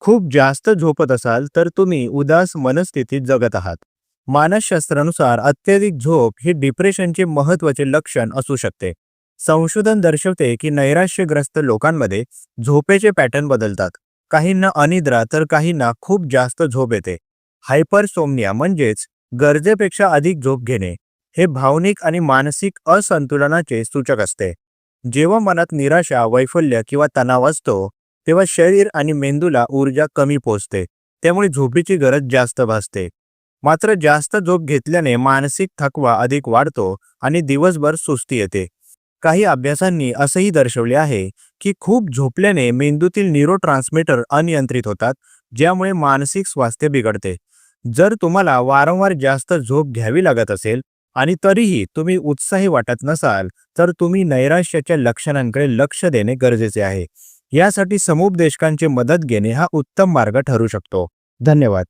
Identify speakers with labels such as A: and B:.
A: खूप जास्त झोपत असाल तर तुम्ही उदास मनस्थितीत जगत आहात. मानसशास्त्रानुसार अत्यधिक झोप ही डिप्रेशनचे महत्त्वाचे लक्षण असू शकते. संशोधन दर्शवते की नैराश्यग्रस्त लोकांमध्ये झोपेचे पॅटर्न बदलतात. काहींना अनिद्रा तर काहींना खूप जास्त झोप येते. हायपरसोमनिया म्हणजेच गरजेपेक्षा अधिक झोप घेणे हे भावनिक आणि मानसिक असंतुलनाचे सूचक असते. जेव्हा मनात निराशा, वैफल्य किंवा तणाव असतो, तेव्हा शरीर आणि मेंदूला ऊर्जा कमी पोहोचते. त्यामुळे झोपेची गरज जास्त भासते. मात्र जास्त झोप घेतल्याने मानसिक थकवा अधिक वाढतो आणि दिवसभर सुस्ती येते. काही अभ्यासांनी असंही दर्शवले आहे की खूप झोपल्याने मेंदूतील न्यूरोट्रान्समीटर अनियंत्रित होतात, ज्यामुळे मानसिक स्वास्थ्य बिघडते. जर तुम्हाला वारंवार जास्त झोप घ्यावी लागत असेल आणि तरीही तुम्ही उत्साही वाटत नसाल, तर तुम्ही नैराश्याच्या लक्षणांकडे लक्ष देणे गरजेचे आहे. यासाठी समुपदेशकांची मदत घेणे हा उत्तम मार्ग ठरू शकतो. धन्यवाद.